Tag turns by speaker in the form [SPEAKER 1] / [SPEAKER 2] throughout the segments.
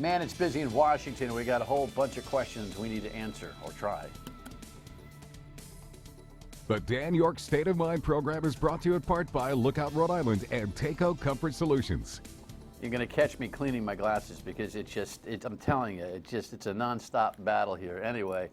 [SPEAKER 1] Man, it's busy in Washington. We got a whole bunch of questions we need to answer, or try.
[SPEAKER 2] The Dan York State of Mind program is brought to you in part by Lookout Rhode Island and Takeo Comfort Solutions.
[SPEAKER 1] You're going to catch me cleaning my glasses because I'm telling you, it's a nonstop battle here. Anyway,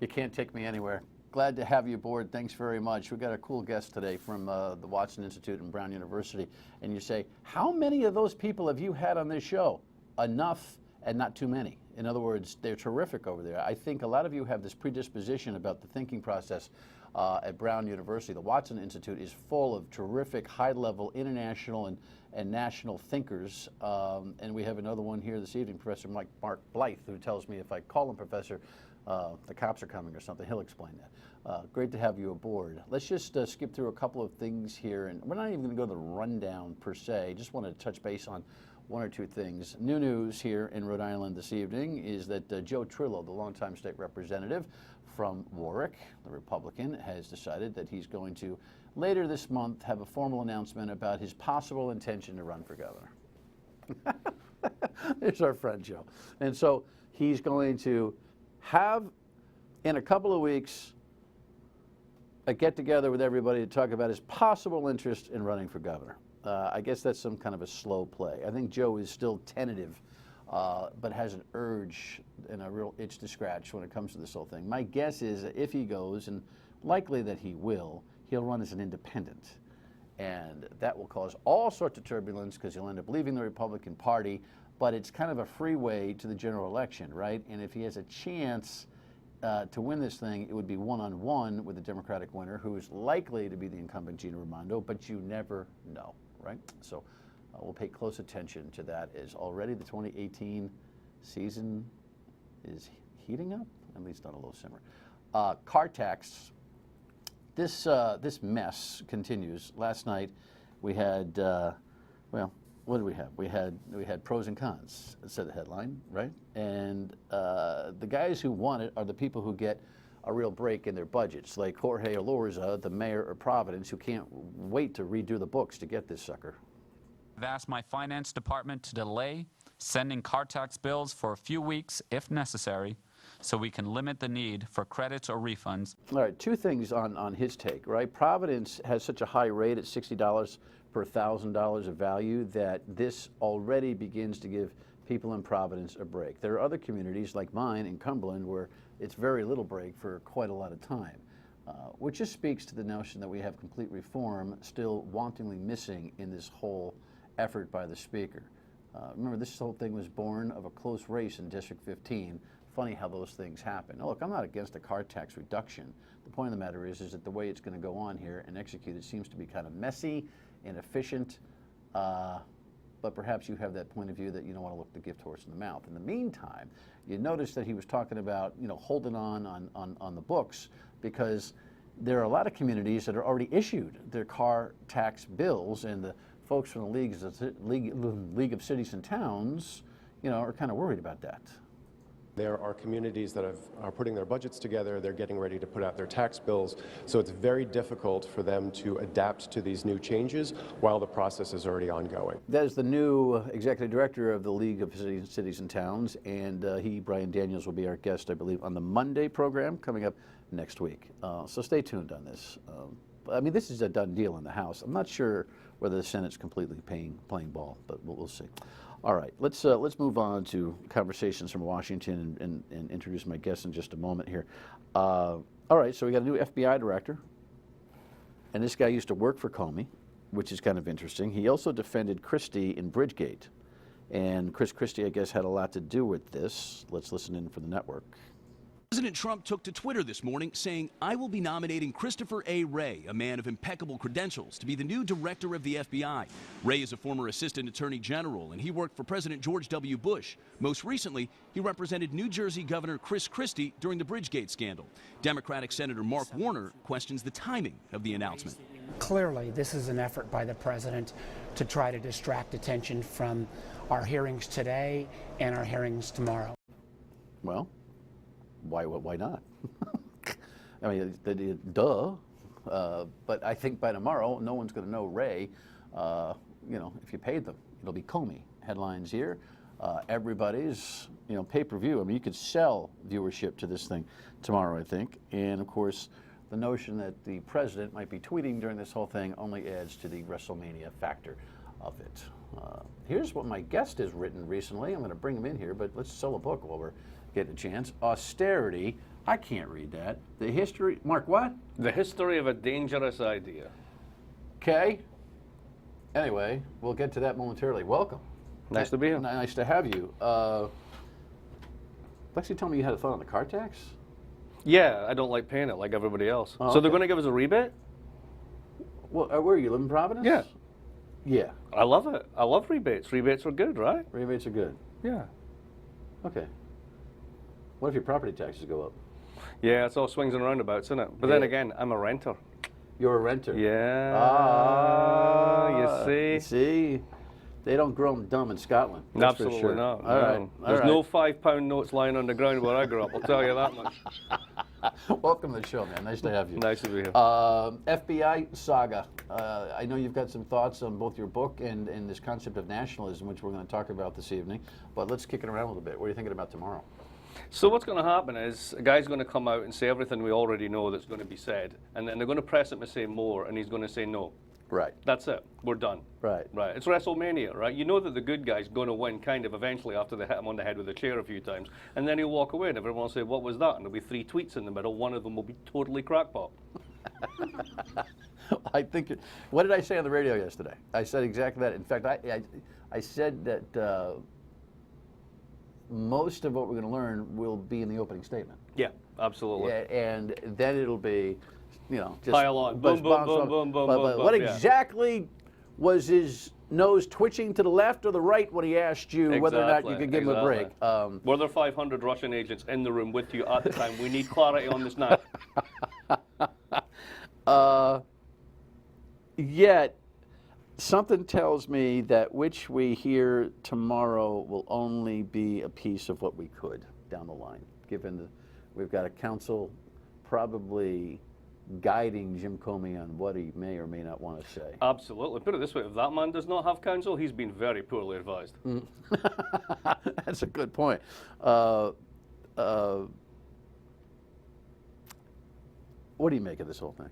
[SPEAKER 1] you can't take me anywhere. Glad to have you aboard. Thanks very much. We've got a cool guest today from the Watson Institute and Brown University. And you say, how many of those people have you had on this show? Enough and not too many. In other words, they're terrific over there. I think a lot of you have this predisposition about the thinking process at Brown University. The Watson Institute is full of terrific, high-level international and national thinkers. And we have another one here this evening, Professor Mark Blyth, who tells me if I call him Professor, the cops are coming or something. He'll explain that. Great to have you aboard. Let's just skip through a couple of things here. And we're not even going to go to the rundown per se. Just wanted to touch base on one or two things. New news here in Rhode Island this evening is that Joe Trillo, the longtime state representative from Warwick, the Republican, has decided that he's going to, later this month, have a formal announcement about his possible intention to run for governor. There's our friend Joe. And so he's going to have, in a couple of weeks, a get-together with everybody to talk about his possible interest in running for governor. I guess that's some kind of a slow play. I think Joe is still tentative, but has an urge and a real itch to scratch when it comes to this whole thing. My guess is that if he goes, and likely that he will, he'll run as an independent. And that will cause all sorts of turbulence because he'll end up leaving the Republican Party, but it's kind of a freeway to the general election, right? And if he has a chance to win this thing, it would be one-on-one with the Democratic winner, who is likely to be the incumbent Gina Raimondo, but you never know, right? So we'll pay close attention to that, as already the 2018 season is heating up, at least on a low simmer. Car tax, this mess continues. Last night we had, well, what did we have? We had pros and cons, said the headline, right? And the guys who want it are the people who get a real break in their budgets, like Jorge Elorza, the mayor of Providence, who can't wait to redo the books to get this sucker.
[SPEAKER 3] I've asked my finance department to delay sending car tax bills for a few weeks, if necessary, so we can limit the need for credits or refunds.
[SPEAKER 1] All right, two things on his take, right? Providence has such a high rate at $60 per $1,000 of value that this already begins to give people in Providence a break. There are other communities like mine in Cumberland where it's very little break for quite a lot of time, which just speaks to the notion that we have complete reform still wantingly missing in this whole effort by the Speaker. Remember, this whole thing was born of a close race in District 15. Funny how those things happen. Now, look, I'm not against a car tax reduction. The point of the matter is that the way it's going to go on here and executed seems to be kind of messy, inefficient, but perhaps you have that point of view that you don't want to look the gift horse in the mouth. In the meantime, you notice that he was talking about, holding on the books, because there are a lot of communities that are already issued their car tax bills, and the folks from the League of Cities and Towns, are kind of worried about that.
[SPEAKER 4] There are communities that are putting their budgets together, they're getting ready to put out their tax bills, so it's very difficult for them to adapt to these new changes while the process is already ongoing.
[SPEAKER 1] That is the new executive director of the League of Cities and Towns, and Brian Daniels, will be our guest, I believe, on the Monday program coming up next week. So stay tuned on this. I mean, this is a done deal in the House. I'm not sure whether the Senate's completely playing ball, but we'll see. All right, let's move on to conversations from Washington and introduce my guest in just a moment here. All right, so we got a new FBI director, and this guy used to work for Comey, which is kind of interesting. He also defended Christie in Bridgegate, and Chris Christie, I guess, had a lot to do with this. Let's listen in for the network.
[SPEAKER 5] President Trump took to Twitter this morning saying, "I will be nominating Christopher A. Wray, a man of impeccable credentials, to be the new director of the FBI. Wray is a former assistant attorney general, and he worked for President George W. Bush. Most recently, he represented New Jersey Governor Chris Christie during the Bridgegate scandal. Democratic Senator Mark Warner questions the timing of the announcement.
[SPEAKER 6] Clearly, this is an effort by the president to try to distract attention from our hearings today and our hearings tomorrow."
[SPEAKER 1] Well, why not? I mean, duh. But I think by tomorrow, no one's going to know Wray. If you paid them, it'll be Comey. Headlines here. everybody's, pay-per-view. I mean, you could sell viewership to this thing tomorrow, I think. And, of course, the notion that the president might be tweeting during this whole thing only adds to the WrestleMania factor of it. Here's what my guest has written recently. I'm going to bring him in here, but let's sell a book while we're getting a chance. Austerity. I can't read that. The history. Mark, what?
[SPEAKER 7] The history of a dangerous idea.
[SPEAKER 1] Okay. Anyway, we'll get to that momentarily. Welcome.
[SPEAKER 7] Nice to be here.
[SPEAKER 1] Nice to have you. Lexi told me you had a thought on the car tax?
[SPEAKER 7] Yeah, I don't like paying it like everybody else.
[SPEAKER 1] Oh,
[SPEAKER 7] so they're
[SPEAKER 1] okay.
[SPEAKER 7] going to give us a rebate?
[SPEAKER 1] Well, where are you? Live in Providence?
[SPEAKER 7] Yeah.
[SPEAKER 1] Yeah.
[SPEAKER 7] I love it. I love rebates. Rebates are good, right?
[SPEAKER 1] Rebates are good.
[SPEAKER 7] Yeah.
[SPEAKER 1] Okay. What if your property taxes go up?
[SPEAKER 7] Yeah, it's all swings and roundabouts, isn't it? But then again, I'm a renter.
[SPEAKER 1] You're a renter.
[SPEAKER 7] Yeah.
[SPEAKER 1] Ah,
[SPEAKER 7] you see?
[SPEAKER 1] You see? They don't grow them dumb in Scotland. That's for
[SPEAKER 7] Absolutely
[SPEAKER 1] sure.
[SPEAKER 7] not.
[SPEAKER 1] All right.
[SPEAKER 7] No.
[SPEAKER 1] All
[SPEAKER 7] There's
[SPEAKER 1] right.
[SPEAKER 7] no £5 notes lying on the ground where I grew up, I'll tell you that much.
[SPEAKER 1] Welcome to the show, man. Nice to have you.
[SPEAKER 7] Nice to be here.
[SPEAKER 1] FBI saga. I know you've got some thoughts on both your book and this concept of nationalism, which we're going to talk about this evening. But let's kick it around a little bit. What are you thinking about tomorrow?
[SPEAKER 7] So what's going to happen is a guy's going to come out and say everything we already know that's going to be said, and then they're going to press him to say more, and he's going to say no.
[SPEAKER 1] Right.
[SPEAKER 7] That's it. We're done.
[SPEAKER 1] Right.
[SPEAKER 7] Right. It's WrestleMania, right? You know that the good guy's going to win kind of eventually after they hit him on the head with a chair a few times. And then he'll walk away and everyone will say, what was that? And there'll be 3 tweets in the middle. One of them will be totally crackpot.
[SPEAKER 1] I think. What did I say on the radio yesterday? I said exactly that. In fact, I said that most of what we're going to learn will be in the opening statement.
[SPEAKER 7] Yeah, absolutely.
[SPEAKER 1] Yeah, and then it'll be, just
[SPEAKER 7] pile on. Boom, boom, boom, boom, boom,
[SPEAKER 1] but
[SPEAKER 7] boom,
[SPEAKER 1] what
[SPEAKER 7] yeah.
[SPEAKER 1] exactly was his nose twitching to the left or the right when he asked you whether or not you could give him a break?
[SPEAKER 7] Were there 500 Russian agents in the room with you at the time? We need clarity on this now.
[SPEAKER 1] Yet, something tells me that which we hear tomorrow will only be a piece of what we could down the line, given we've got a council probably guiding Jim Comey on what he may or may not want to say.
[SPEAKER 7] Absolutely. Put it this way, if that man does not have counsel, he's been very poorly advised.
[SPEAKER 1] That's a good point. What do you make of this whole thing?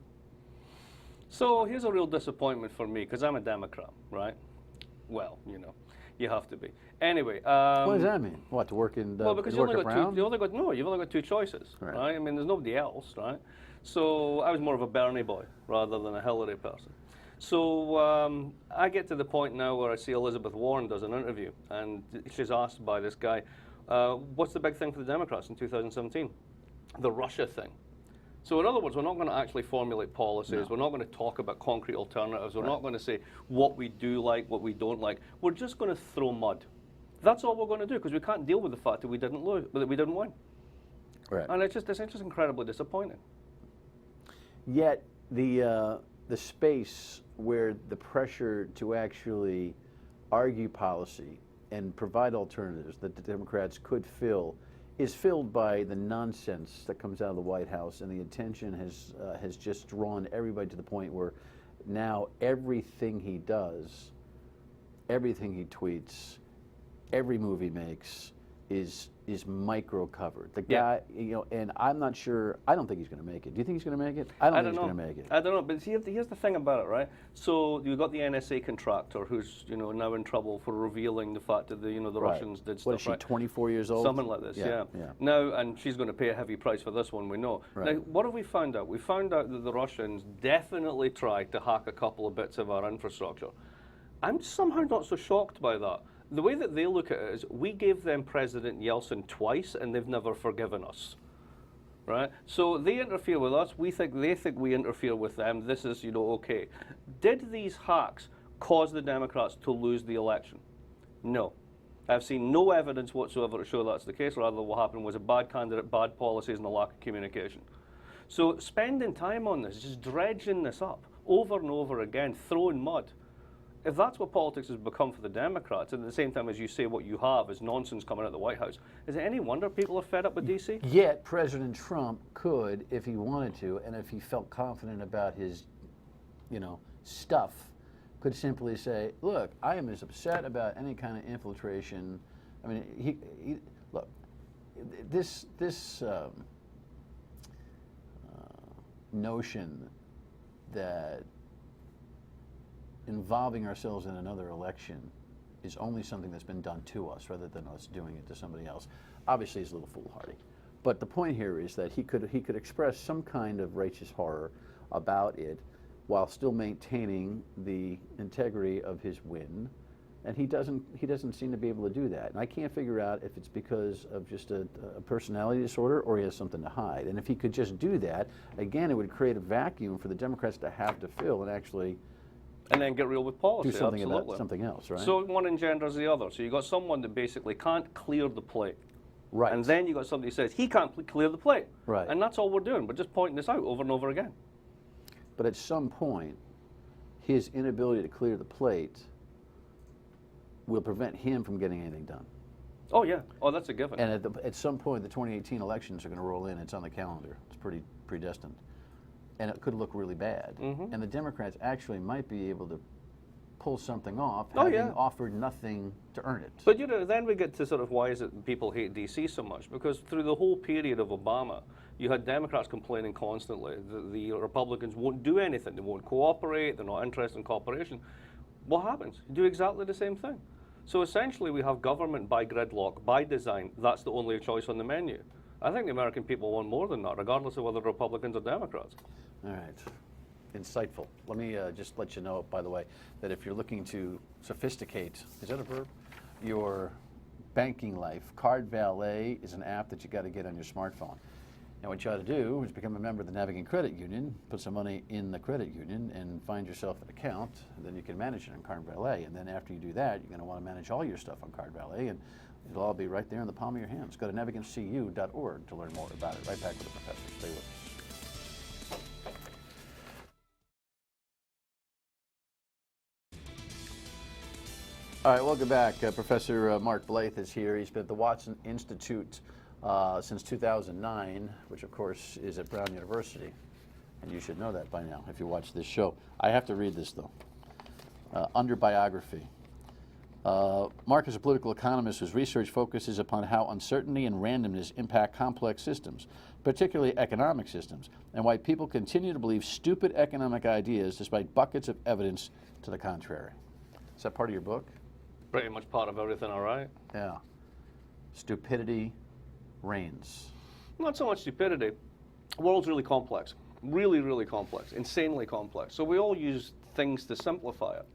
[SPEAKER 7] So here's a real disappointment for me, because I'm a Democrat, right? Well, you have to be. Anyway.
[SPEAKER 1] What does that mean? What, to work in
[SPEAKER 7] well, because
[SPEAKER 1] work
[SPEAKER 7] you've
[SPEAKER 1] around?
[SPEAKER 7] only got 2 choices,
[SPEAKER 1] Right.
[SPEAKER 7] right? I mean, there's nobody else, right? So I was more of a Bernie boy rather than a Hillary person. So I get to the point now where I see Elizabeth Warren does an interview, and she's asked by this guy, what's the big thing for the Democrats in 2017? The Russia thing. So in other words, we're not going to actually formulate policies. No. We're not going to talk about concrete alternatives. We're not going to say what we do like, what we don't like. We're just going to throw mud. That's all we're going to do, because we can't deal with the fact that we didn't lose, that we didn't win.
[SPEAKER 1] Right.
[SPEAKER 7] And it's just incredibly disappointing.
[SPEAKER 1] Yet the space where the pressure to actually argue policy and provide alternatives that the Democrats could fill is filled by the nonsense that comes out of the White House, and the attention has just drawn everybody to the point where now everything he does, everything he tweets, every move he makes is micro covered. The guy, and I'm not sure. I don't think he's going to make it. Do you think he's going to make it? I don't think he's going to make it.
[SPEAKER 7] I don't know. But here's the thing about it, right? So you've got the NSA contractor who's now in trouble for revealing the fact that the Russians did stuff.
[SPEAKER 1] What is she,
[SPEAKER 7] right?
[SPEAKER 1] 24 years old?
[SPEAKER 7] Something like this. Yeah. Now, and she's going to pay a heavy price for this one. We know.
[SPEAKER 1] Right.
[SPEAKER 7] Now, what have we found out? We found out that the Russians definitely tried to hack a couple of bits of our infrastructure. I'm somehow not so shocked by that. The way that they look at it is, we gave them President Yeltsin twice, and they've never forgiven us, right? So they interfere with us. They think we interfere with them. This is, okay. Did these hacks cause the Democrats to lose the election? No. I've seen no evidence whatsoever to show that's the case. Rather, what happened was a bad candidate, bad policies, and a lack of communication. So spending time on this, just dredging this up over and over again, throwing mud. If that's what politics has become for the Democrats, and at the same time as you say what you have is nonsense coming out of the White House, is it any wonder people are fed up with D.C.?
[SPEAKER 1] Yet President Trump could, if he wanted to, and if he felt confident about his, stuff, could simply say, look, I am as upset about any kind of infiltration I mean, he look, this notion that involving ourselves in another election is only something that's been done to us rather than us doing it to somebody else, obviously is a little foolhardy. But the point here is that he could express some kind of righteous horror about it while still maintaining the integrity of his win, and he doesn't seem to be able to do that. And I can't figure out if it's because of just a personality disorder or he has something to hide. And if he could just do that, again, it would create a vacuum for the Democrats to have to fill and actually
[SPEAKER 7] and then get real with policy.
[SPEAKER 1] do something
[SPEAKER 7] absolutely.
[SPEAKER 1] about something else, right?
[SPEAKER 7] So one engenders the other. So you got someone that basically can't clear the plate.
[SPEAKER 1] Right.
[SPEAKER 7] And then you got somebody who says he can't clear the plate.
[SPEAKER 1] Right.
[SPEAKER 7] And that's all we're doing. We're just pointing this out over and over again.
[SPEAKER 1] But at some point, his inability to clear the plate will prevent him from getting anything done.
[SPEAKER 7] Oh, yeah. Oh, that's a given.
[SPEAKER 1] And at some point, the 2018 elections are going to roll in. It's on the calendar. It's pretty predestined. And it could look really bad. And the Democrats actually might be able to pull something off, having offered nothing to earn it.
[SPEAKER 7] But, you know, then we get to sort of why is it people hate D.C. so much? Because through the whole period of Obama, you had Democrats complaining constantly that the Republicans won't do anything. They won't cooperate. They're not interested in cooperation. What happens? You do exactly the same thing. So essentially, we have government by gridlock, by design. That's the only choice on the menu. I think the American people want more than that, regardless of whether Republicans or Democrats.
[SPEAKER 1] All right. Insightful. Let me just let you know, by the way, that if you're looking to sophisticate, is that a verb? Your banking life, Card Valet is an app that you got to get on your smartphone. And what you ought to do is become a member of the Navigant Credit Union, put some money in the credit union, and find yourself an account, and then you can manage it on Card Valet. And then after you do that, you're going to want to manage all your stuff on Card Valet, and it'll all be right there in the palm of your hands. Go to navigantcu.org to learn more about it. Right back with the professor. Stay with us. All right, welcome back. Professor Mark Blyth is here. He's been at the Watson Institute since 2009, which of course is at Brown University. And you should know that by now if you watch this show. I have to read this though. Under biography. Mark is a political economist whose research focuses upon how uncertainty and randomness impact complex systems, particularly economic systems, and why people continue to believe stupid economic ideas despite buckets of evidence to the contrary. Is that part of your book?
[SPEAKER 7] Pretty much part of everything, all right?
[SPEAKER 1] Yeah. Stupidity reigns.
[SPEAKER 7] Not so much stupidity. The world's really complex. Really, really complex. Insanely complex. So we all use things to simplify it.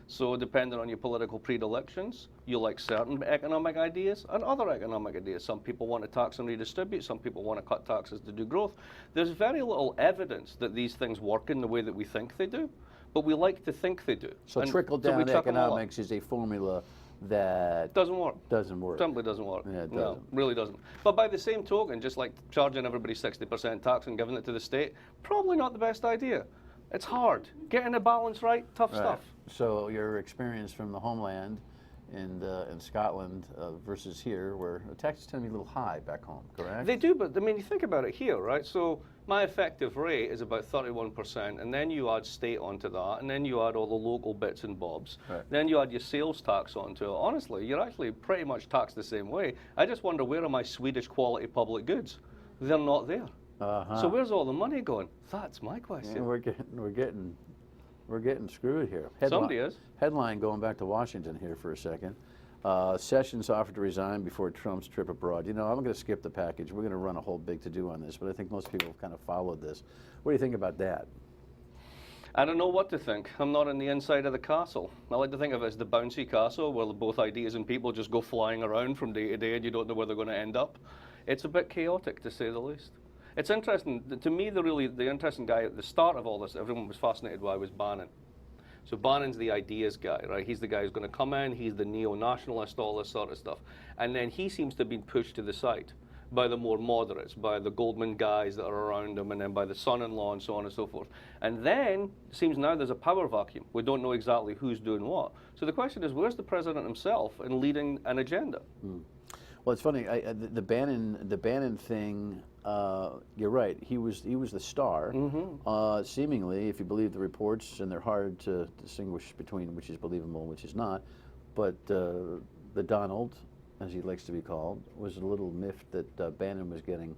[SPEAKER 7] So depending on your political predilections, you like certain economic ideas and other economic ideas. Some people want to tax and redistribute. Some people want to cut taxes to do growth. There's very little evidence that these things work in the way that we think they do. But we like to think they do.
[SPEAKER 1] So trickle-down economics is a formula that
[SPEAKER 7] doesn't work.
[SPEAKER 1] Doesn't work.
[SPEAKER 7] Simply doesn't work.
[SPEAKER 1] Yeah, it
[SPEAKER 7] No,
[SPEAKER 1] doesn't.
[SPEAKER 7] really doesn't. But by the same token, just like charging everybody 60% tax and giving it to the state, probably not the best idea. It's hard. Getting the balance right, tough stuff.
[SPEAKER 1] So your experience from the homeland in Scotland versus here, where taxes tend to be a little high back home, correct?
[SPEAKER 7] They do, but I mean, you think about it here, right? So my effective rate is about 31%, and then you add state onto that, and then you add all the local bits and bobs.
[SPEAKER 1] Right.
[SPEAKER 7] Then you add your sales tax onto it. Honestly, you're actually pretty much taxed the same way. I just wonder, where are my Swedish quality public goods? They're not there. So where's all the money going? That's my question.
[SPEAKER 1] Yeah, we're getting screwed here.
[SPEAKER 7] Somebody is.
[SPEAKER 1] Headline going back to Washington here for a second. Sessions offered to resign before Trump's trip abroad. You know, I'm going to skip the package. We're going to run a whole big to-do on this, but I think most people have kind of followed this. What do you think about that?
[SPEAKER 7] I don't know what to think. I'm not on the inside of the castle. I like to think of it as the bouncy castle where both ideas and people just go flying around from day to day and you don't know where they're going to end up. It's a bit chaotic, to say the least. It's interesting. To me, the interesting guy at the start of all this, everyone was fascinated by, was Bannon. So Bannon's the ideas guy, right? He's the guy who's going to come in, he's the neo-nationalist, all this sort of stuff. And then he seems to have been pushed to the side by the more moderates, by the Goldman guys that are around him, and then by the son-in-law and so on and so forth. And then it seems now there's a power vacuum. We don't know exactly who's doing what. So the question is, where's the president himself in leading an agenda?
[SPEAKER 1] Well, it's funny. The Bannon thing. You're right. He was the star. Seemingly, if you believe the reports, and they're hard to distinguish between which is believable and which is not. But the Donald as he likes to be called, was a little miffed that Bannon was getting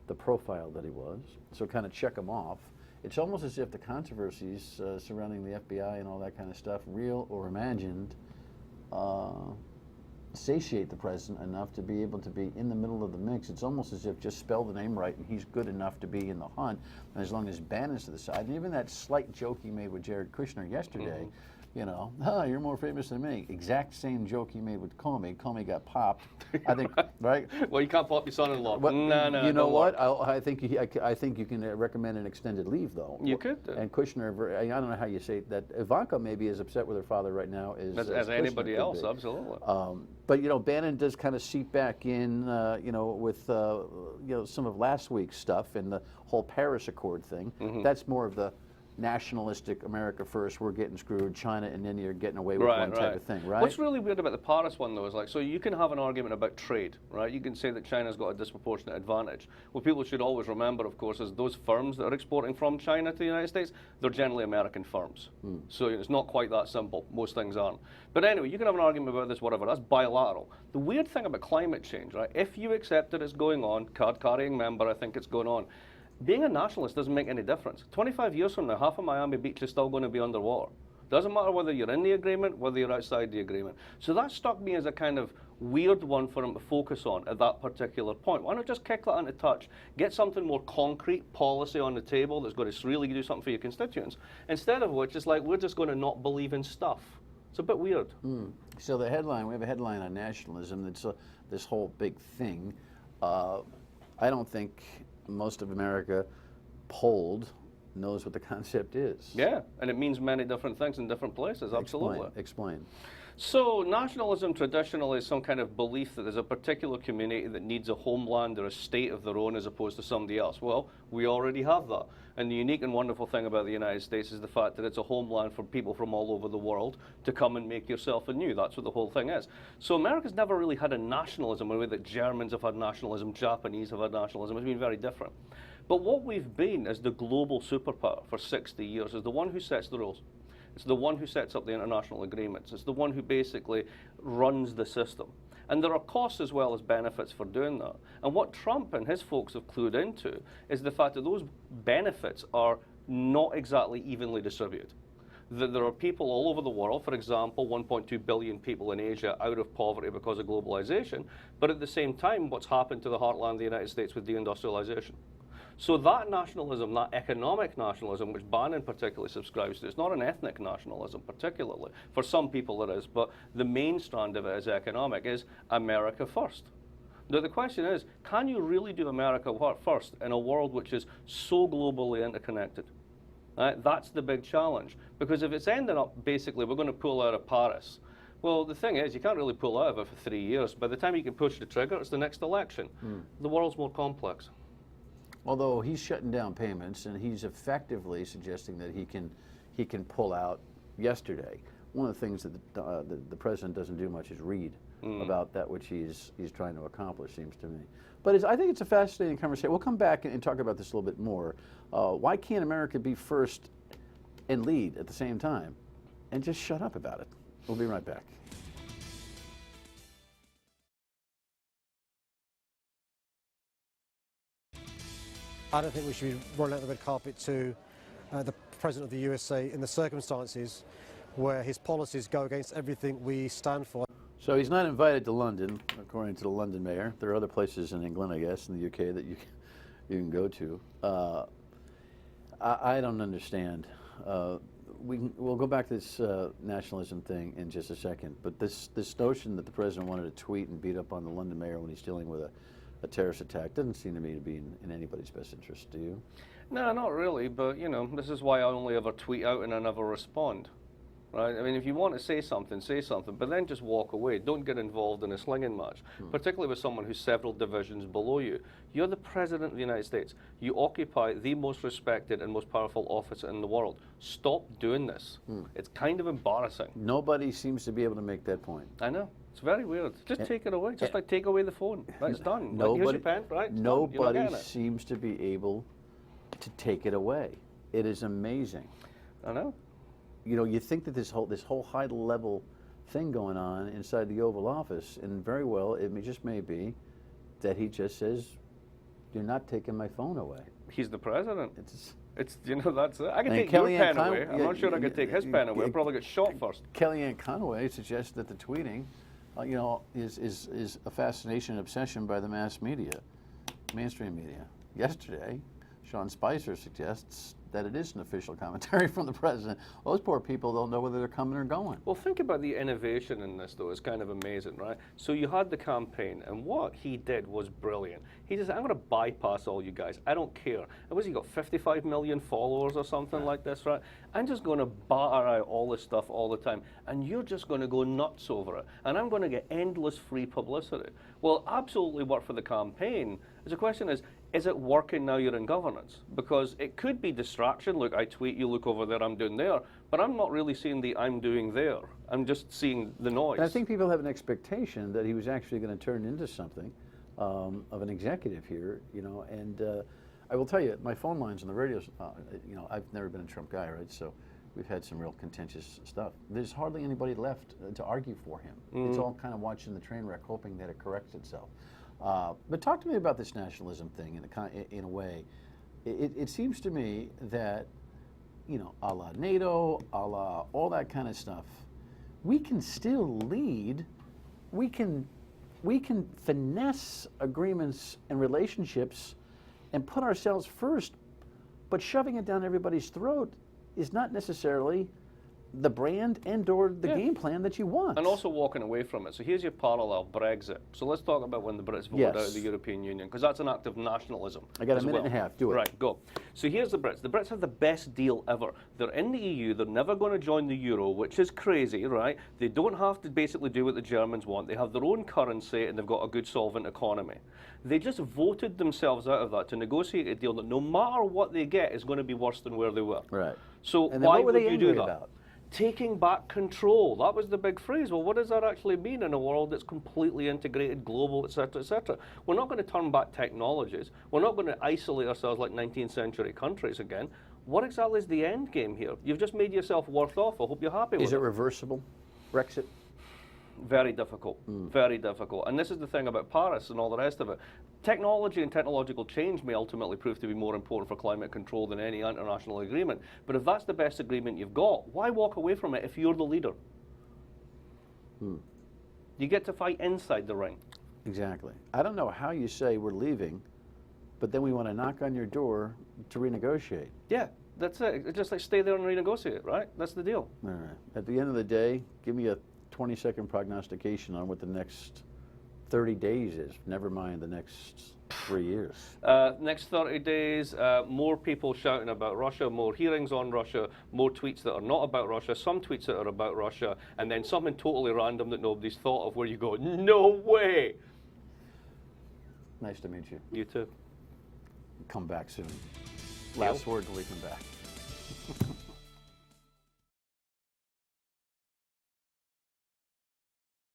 [SPEAKER 1] the profile that he was, so kind of check him off. It's almost as if the controversies surrounding the FBI and all that kind of stuff, real or imagined, satiate the president enough to be able to be in the middle of the mix. It's almost as if just spell the name right and he's good enough to be in the hunt, and as long as Bannon's to the side. And even that slight joke he made with Jared Kushner yesterday, you know, you're more famous than me. Exact same joke he made with Comey. Comey got popped. I think, right?
[SPEAKER 7] Well, you can't pop your son-in-law. No,
[SPEAKER 1] you know what? I think you can recommend an extended leave, though.
[SPEAKER 7] You could do.
[SPEAKER 1] And Kushner, I don't know how you say that. Ivanka may be as upset with her father right now
[SPEAKER 7] as anybody else, absolutely.
[SPEAKER 1] But you know, Bannon does kind of seep back in, you know, with you know, some of last week's stuff and the whole Paris Accord thing. That's more of the nationalistic America first, we're getting screwed, China and India are getting away with one type of thing, right?
[SPEAKER 7] What's really weird about the Paris one, though, is like, so you can have an argument about trade, right? You can say that China's got a disproportionate advantage. What people should always remember, of course, is those firms that are exporting from China to the United States, they're generally American firms. So it's not quite that simple. Most things aren't. But anyway, you can have an argument about this, whatever. That's bilateral. The weird thing about climate change, right? If you accept that it's going on, card-carrying member, I think it's going on, being a nationalist doesn't make any difference. 25 years from now, half of Miami Beach is still going to be underwater. Doesn't matter whether you're in the agreement, whether you're outside the agreement. So that struck me as a kind of weird one for him to focus on at that particular point. Why not just kick that into touch, get something more concrete policy on the table that's going to really do something for your constituents, instead of which it's like, we're just going to not believe in stuff. It's a bit weird.
[SPEAKER 1] So the headline, we have a headline on nationalism that's this whole big thing. I don't think most of America polled knows what the concept is.
[SPEAKER 7] Yeah, and it means many different things in different places, absolutely.
[SPEAKER 1] Explain.
[SPEAKER 7] So nationalism traditionally is some kind of belief that there's a particular community that needs a homeland or a state of their own as opposed to somebody else. Well, we already have that. And the unique and wonderful thing about the United States is the fact that it's a homeland for people from all over the world to come and make yourself anew. That's what the whole thing is. So America's never really had a nationalism in the way that Germans have had nationalism, Japanese have had nationalism. It's been very different. But what we've been as the global superpower for 60 years is the one who sets the rules. It's the one who sets up the international agreements. It's the one who basically runs the system. And there are costs as well as benefits for doing that. And what Trump and his folks have clued into is the fact that those benefits are not exactly evenly distributed. That there are people all over the world, for example, 1.2 billion people in Asia out of poverty because of globalization, but at the same time, what's happened to the heartland of the United States with deindustrialization. So that nationalism, that economic nationalism, which Bannon particularly subscribes to, it's not an ethnic nationalism particularly. For some people it is, but the main strand of it is economic, is America first. Now the question is, can you really do America first in a world which is so globally interconnected? Right? That's the big challenge. Because if it's ending up, basically, we're going to pull out of Paris. Well, the thing is, you can't really pull out of it for 3 years. By the time you can push the trigger, it's the next election. The world's more complex.
[SPEAKER 1] Although he's shutting down payments, and he's effectively suggesting that he can pull out yesterday. One of the things that the president doesn't do much is read about that which he's trying to accomplish, seems to me. But I think it's a fascinating conversation. We'll come back and talk about this a little bit more. Why can't America be first and lead at the same time, and just shut up about it? We'll be right back.
[SPEAKER 8] I don't think we should be rolling out the red carpet to the President of the USA in the circumstances where his policies go against everything we stand for.
[SPEAKER 1] So he's not invited to London, according to the London mayor. There are other places in England, I guess, in the UK that you can go to. I don't understand. We'll go back to this nationalism thing in just a second, but this notion that the president wanted to tweet and beat up on the London mayor when he's dealing with a terrorist attack doesn't seem to me to be in anybody's best interest, do you?
[SPEAKER 7] No, not really, but you know, this is why I only ever tweet out and I never respond. Right? I mean, if you want to say something, but then just walk away. Don't get involved in a slinging match, particularly with someone who's several divisions below you. You're the President of the United States. You occupy the most respected and most powerful office in the world. Stop doing this. It's kind of embarrassing.
[SPEAKER 1] Nobody seems to be able to make that point.
[SPEAKER 7] I know. It's very weird. Just take it away. Just like take away the phone. Right, it's done.
[SPEAKER 1] Nobody,
[SPEAKER 7] here's your pen, right?
[SPEAKER 1] Nobody seems to be able to take it away. It is amazing.
[SPEAKER 7] I know.
[SPEAKER 1] You know, you think that this whole high-level thing going on inside the Oval Office, and very well, it just may be that he just says, "You're not taking my phone away."
[SPEAKER 7] He's the president.
[SPEAKER 1] It's
[SPEAKER 7] That's it. I can
[SPEAKER 1] And
[SPEAKER 7] take your
[SPEAKER 1] Kellyanne
[SPEAKER 7] pen
[SPEAKER 1] Con-
[SPEAKER 7] away. I'm
[SPEAKER 1] yeah,
[SPEAKER 7] not sure I could take his pen away. I'll probably get shot first.
[SPEAKER 1] Kellyanne Conway suggests that the tweeting, is a fascination and obsession by the mass media, mainstream media. Yesterday, Sean Spicer suggests that it is an official commentary from the president. Those poor people don't know whether they're coming or going.
[SPEAKER 7] Well, think about the innovation in this, though. It's kind of amazing, right? So you had the campaign, and what he did was brilliant. He just, I'm going to bypass all you guys. I don't care. And was he got 55 million followers or something like this, right? I'm just going to batter out all this stuff all the time, and you're just going to go nuts over it. And I'm going to get endless free publicity. Well, absolutely work for the campaign. The question is it working now you're in governance? Because it could be distraction. Look, I tweet, you look over there, I'm doing there. But I'm not really seeing the I'm doing there. I'm just seeing the noise.
[SPEAKER 1] And I think people have an expectation that he was actually going to turn into something of an executive here, and I will tell you, my phone lines on the radio, I've never been a Trump guy, right? So we've had some real contentious stuff. There's hardly anybody left to argue for him. It's all kind of watching the train wreck, hoping that it corrects itself. But talk to me about this nationalism thing in a way. It seems to me that, a la NATO, a la all that kind of stuff, we can still lead. We can finesse agreements and relationships and put ourselves first, but shoving it down everybody's throat is not necessarily the brand and or the game plan that you want.
[SPEAKER 7] And also walking away from it. So here's your parallel, Brexit. So let's talk about when the Brits voted out of the European Union, because that's an act of nationalism.
[SPEAKER 1] I got a minute and a half. Do it.
[SPEAKER 7] Right, go. So here's the Brits. The Brits have the best deal ever. They're in the EU. They're never going to join the euro, which is crazy, right? They don't have to basically do what the Germans want. They have their own currency, and they've got a good solvent economy. They just voted themselves out of that to negotiate a deal that no matter what they get is going to be worse than where they were.
[SPEAKER 1] Right.
[SPEAKER 7] So
[SPEAKER 1] And then
[SPEAKER 7] why
[SPEAKER 1] what were
[SPEAKER 7] would
[SPEAKER 1] they
[SPEAKER 7] you do
[SPEAKER 1] angry
[SPEAKER 7] that?
[SPEAKER 1] about?
[SPEAKER 7] Taking back control. That was the big phrase. Well, what does that actually mean in a world that's completely integrated, global, et cetera, et cetera? We're not going to turn back technologies. We're not going to isolate ourselves like 19th century countries again. What exactly is the end game here? You've just made yourself worse off. I hope you're happy with it.
[SPEAKER 1] Is it reversible, Brexit?
[SPEAKER 7] Very difficult, very difficult. And this is the thing about Paris and all the rest of it. Technology and technological change may ultimately prove to be more important for climate control than any international agreement. But if that's the best agreement you've got, why walk away from it if you're the leader? You get to fight inside the ring.
[SPEAKER 1] Exactly. I don't know how you say we're leaving, but then we want to knock on your door to renegotiate.
[SPEAKER 7] Yeah, that's it. It's just like stay there and renegotiate, right? That's the deal.
[SPEAKER 1] All right. At the end of the day, give me a 20-second prognostication on what the next 30 days is, never mind the next 3 years.
[SPEAKER 7] Next 30 days, more people shouting about Russia, more hearings on Russia, more tweets that are not about Russia, some tweets that are about Russia, and then something totally random that nobody's thought of where you go, no way!
[SPEAKER 1] Nice to meet you.
[SPEAKER 7] You too.
[SPEAKER 1] Come back soon. Last word till we come back.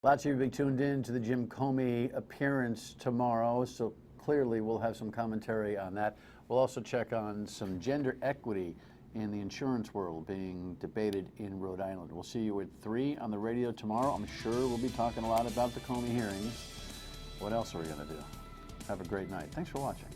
[SPEAKER 1] Lots of you will be tuned in to the Jim Comey appearance tomorrow, so clearly we'll have some commentary on that. We'll also check on some gender equity in the insurance world being debated in Rhode Island. We'll see you at 3 on the radio tomorrow. I'm sure we'll be talking a lot about the Comey hearings. What else are we going to do? Have a great night. Thanks for watching.